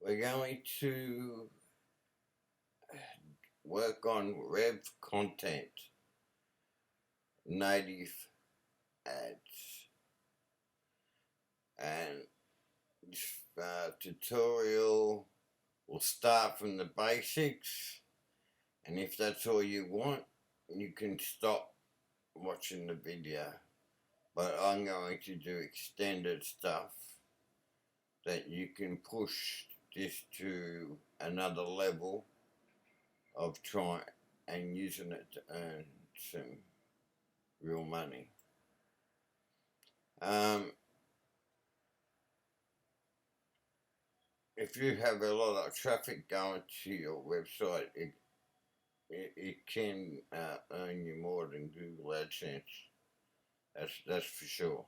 We're going to work on RevContent Native Ads, and this tutorial will start from the basics, and if that's all you want, you can stop watching the video, but I'm going to do extended stuff that you can push this to another level of trying and using it to earn some real money. If you have a lot of traffic going to your website, it can earn you more than Google AdSense. That's for sure.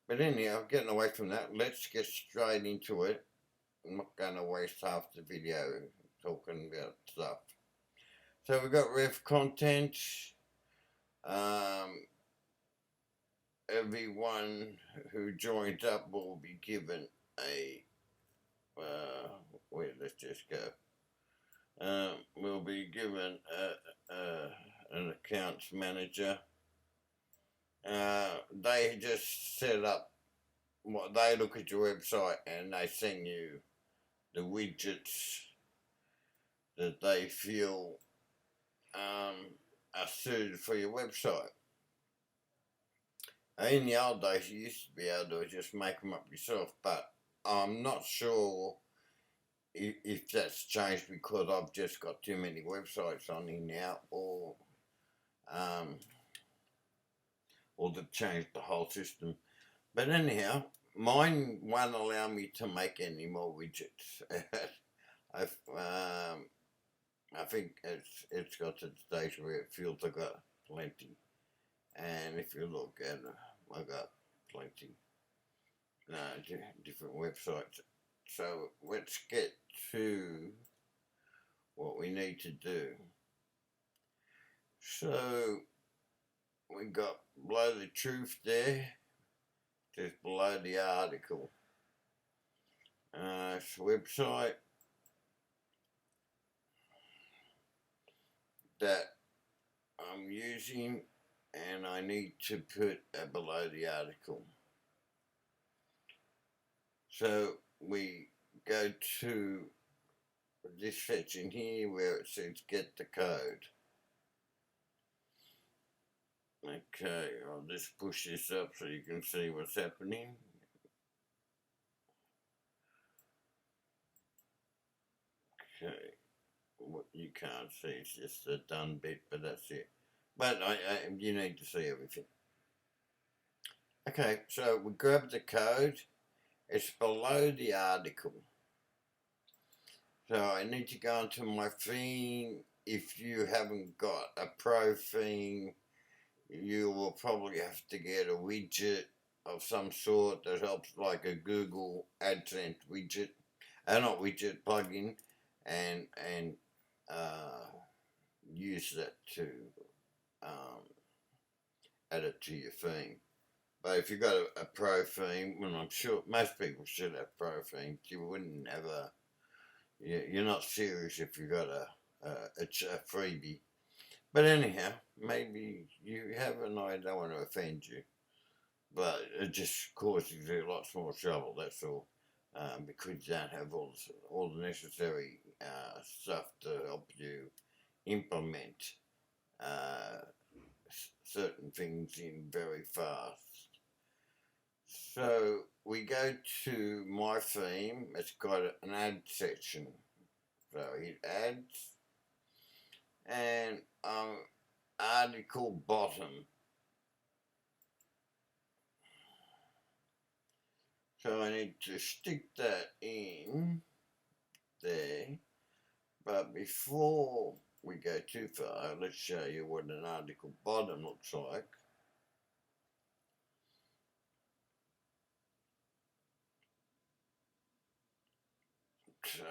But anyhow, getting away from that, let's get straight into it. I'm not going to waste half the video talking about stuff. So we've got RevContent. Everyone who joins up will be given a let's just go. We'll be given an accounts manager. They just set up they look at your website and they send you the widgets that they feel are suited for your website. In the old days, you used to be able to just make them up yourself, but I'm not sure if that's changed because I've just got too many websites on here now, or they've changed the whole system. But anyhow, mine won't allow me to make any more widgets. I think it's got to the stage where it feels I've got plenty. And if you look at it, I've got plenty. Different websites. So let's get to what we need to do. So we got below the truth there, just below the article. It's a website that I'm using, and I need to put below the article. So we go to this section here where it says get the code. Okay, I'll just push this up so you can see what's happening. Okay, what you can't see, it's just the done bit, but that's it. But you need to see everything. Okay, so we grab the code. It's below the article. So I need to go into my theme. If you haven't got a pro theme, you will probably have to get a widget of some sort that helps, like a Google AdSense widget, not widget, plugin, and use that to add it to your theme. But if you've got a pro theme, and I'm sure most people should have pro themes, you wouldn't have you're not serious if you've got a freebie. But anyhow, maybe you have, and I don't want to offend you, but it just causes you lots more trouble, that's all, because you don't have all the necessary stuff to help you implement certain things in very fast. So we go to my theme. It's got an ad section. So hit ads, and article bottom. So I need to stick that in there. But before we go too far, let's show you what an article bottom looks like. So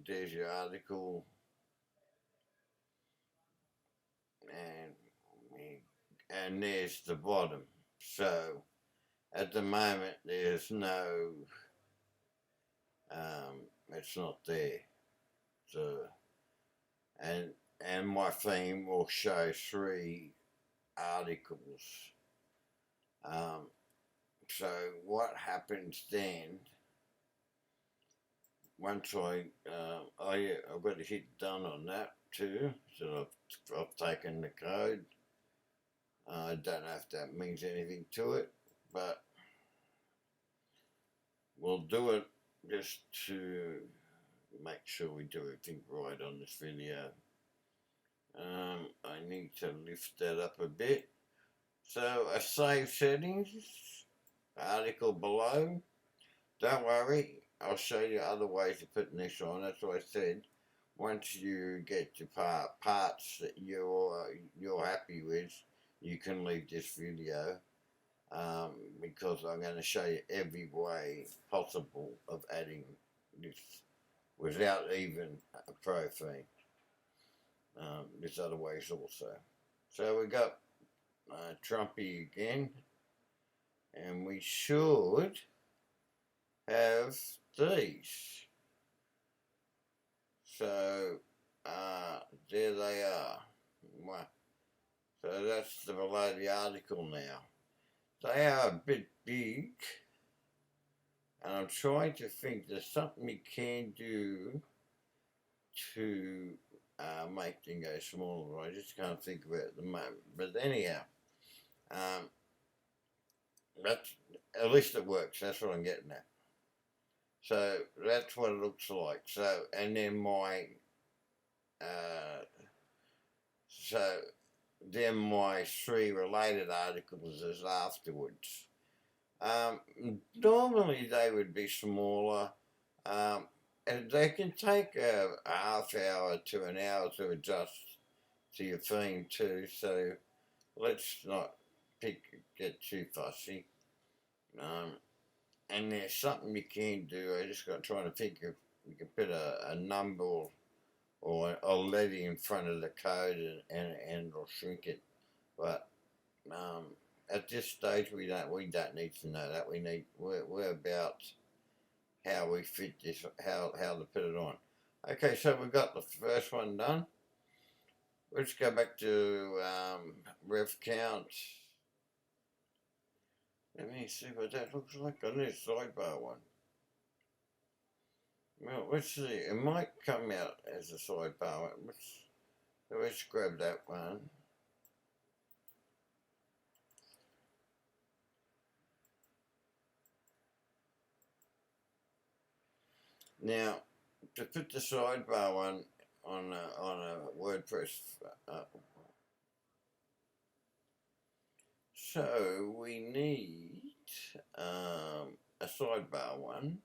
there's your article, and there's the bottom. So at the moment there's no, it's not there. So, and my theme will show 3 articles. So what happens then? Once I've got to hit done on that too. So I've taken the code. I don't know if that means anything to it, but we'll do it just to make sure we do everything right on this video. I need to lift that up a bit. So a save settings article below. Don't worry, I'll show you other ways of putting this on. That's what I said. Once you get to parts that you're happy with, you can leave this video, because I'm going to show you every way possible of adding this without even a pro theme. There's other ways also. So we got Trumpy again, and we should have these. So there they are. So that's the below the article now. They are a bit big, and I'm trying to think there's something you can do to make them go smaller. I just can't think of it at the moment. But anyhow, that's, at least it works. That's what I'm getting at. So that's what it looks like. So, and then my then my 3 related articles is afterwards. Normally they would be smaller, and they can take a half hour to an hour to adjust to your theme too, so let's not get too fussy. And there's something you can do. I just got trying to think if you can put a number or a letter in front of the code and it'll shrink it. But at this stage we don't need to know that. We're about how we fit this, how to put it on. Okay, so we've got the first one done. Let's go back to RevCount. Let me see what that looks like on this sidebar one. Well, let's see. It might come out as a sidebar one. Let's grab that one. Now, to put the sidebar one on a WordPress, so we need a sidebar one.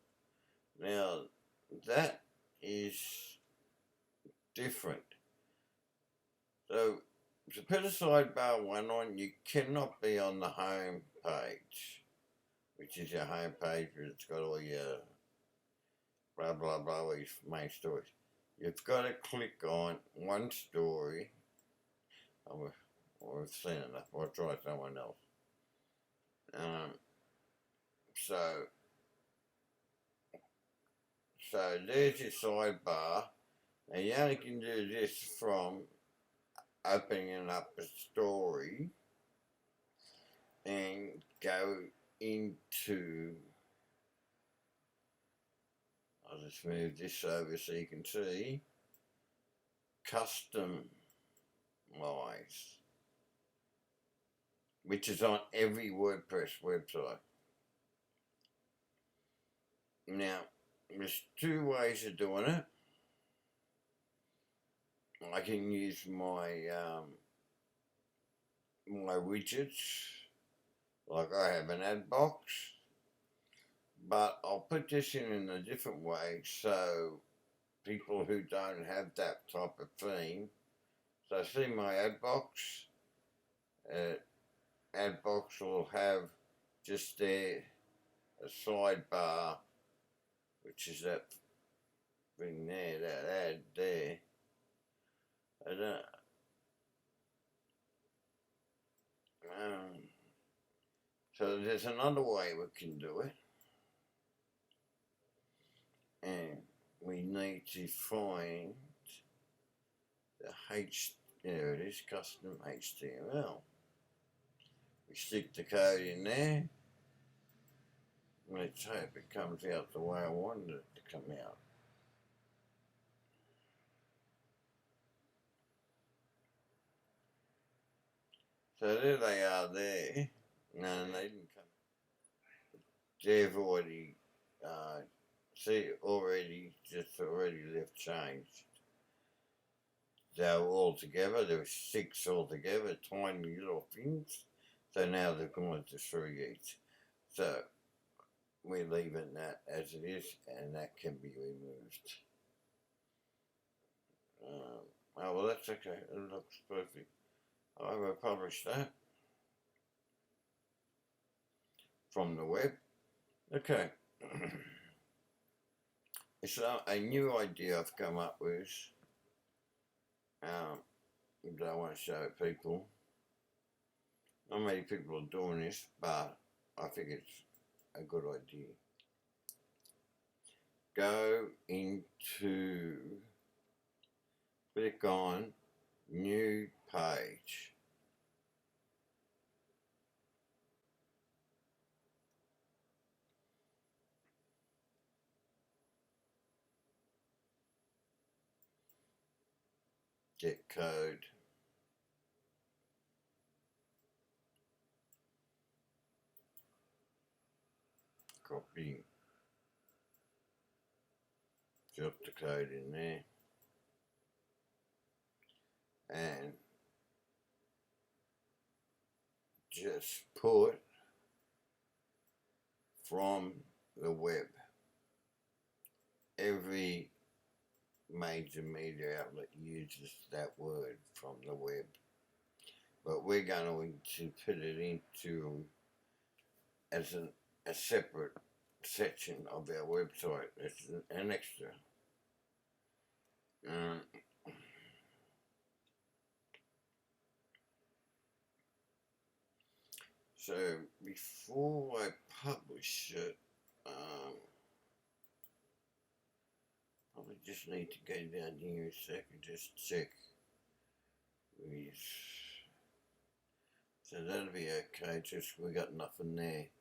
Now, that is different. So, to put a sidebar one on, you cannot be on the home page, which is your home page where it's got all your blah blah blah, all your main stories. You've got to click on one story. We've seen enough. I'll try someone else. So there's your sidebar. Now you only can do this from opening up a story and go into, I'll just move this over so you can see, customize, which is on every WordPress website. Now, there's 2 ways of doing it. I can use my my widgets, like I have an ad box, but I'll put this in a different way so people who don't have that type of theme. So see my ad box. Ad box will have just there a sidebar, which is that thing there, that ad there. I don't. So there's another way we can do it. And we need to find the there it is, custom HTML. We stick the code in there. Let's hope it comes out the way I wanted it to come out. So there they are there. No, they didn't come. They've already, see, already left changed. They were all together. There were 6 altogether, tiny little things. So now they've gone to 3 each. So we're leaving that as it is, and that can be removed. Oh, well, that's okay. It looks perfect. I will publish that from the web. Okay. It's a new idea I've come up with that I want to show people. Not many people are doing this, but I think it's a good idea. Go into, click on new page. Get code. Copy. Drop the code in there. And just put from the web. Every major media outlet uses that word, from the web. But we're going to put it into as a separate section of our website. It's an extra. So before I publish it, probably just need to go down here a second, just check with. So that'll be okay, just we got nothing there.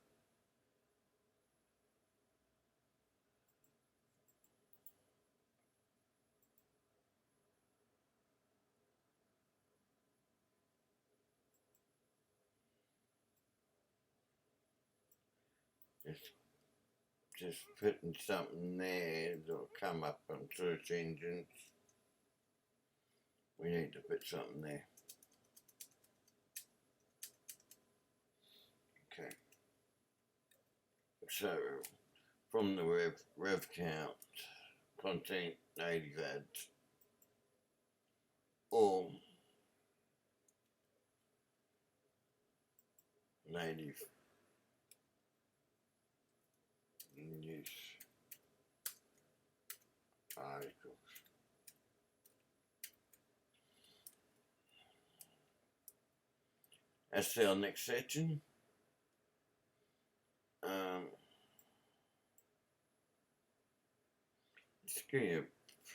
Just putting something there that'll come up on search engines. We need to put something there. Okay. So from the RevContent Native Ads, all native news articles. That's our next section. Let's give you a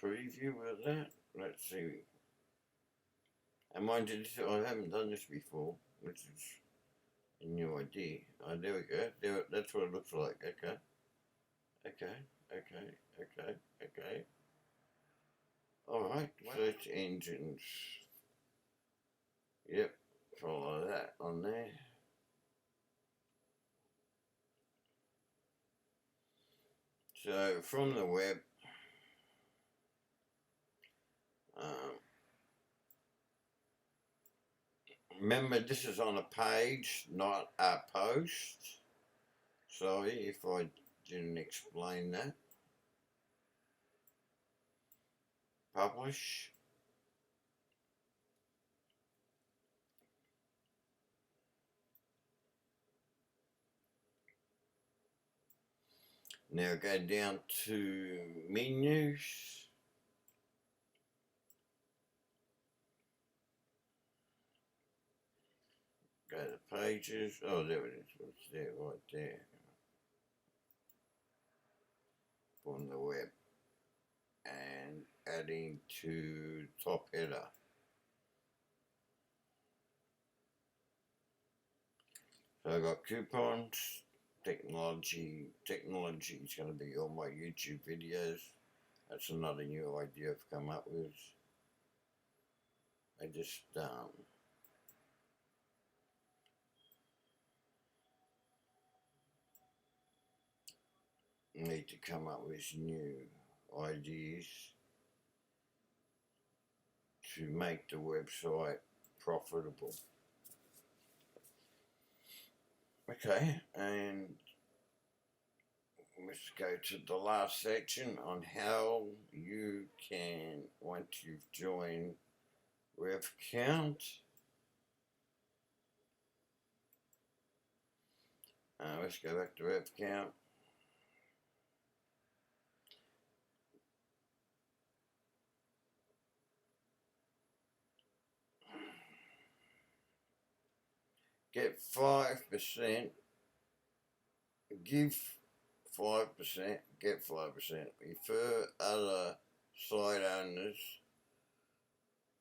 preview of that. Let's see. And mind you, I haven't done this before, which is a new idea. Oh, there we go. That's what it looks like. Okay. Alright, search engines. Yep, follow that on there. So from the web, remember this is on a page, not a post. Sorry if I didn't explain that. Publish. Now go down to menus. Go go to pages. Oh, there it is. It's there, right there. From the web. And adding to top header. So I've got coupons, technology is going to be all my YouTube videos. That's another new idea I've come up with. I just need to come up with new ideas to make the website profitable. Okay, and let's go to the last section on how you can, once you've joined RevCount, let's go back to RevCount. Get 5%, give 5%, get 5%. Refer other site owners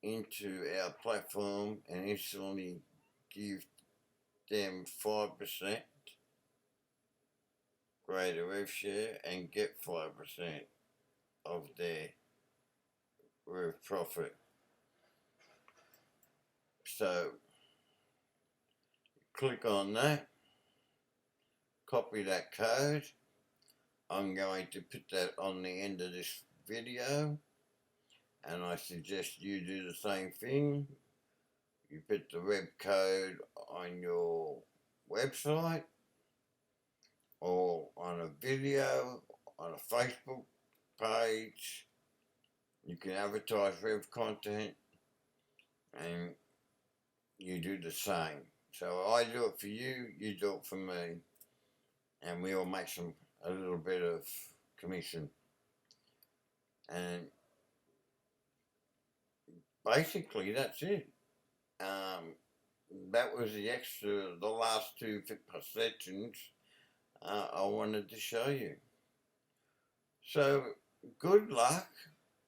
into our platform and instantly give them 5% greater rev share and get 5% of their rev profit. So click on that, copy that code. I'm going to put that on the end of this video, and I suggest you do the same thing. You put the web code on your website or on a video, on a Facebook page. You can advertise RevContent, and you do the same. So I do it for you, you do it for me, and we all make a little bit of commission. And basically that's it. That was the last two sections I wanted to show you. So good luck,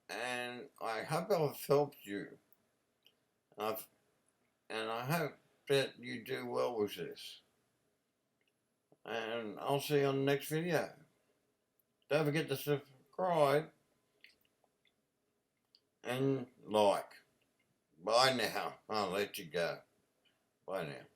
and I hope I've helped you. And I hope that you do well with this. And I'll see you on the next video. Don't forget to subscribe and like. Bye now. I'll let you go. Bye now.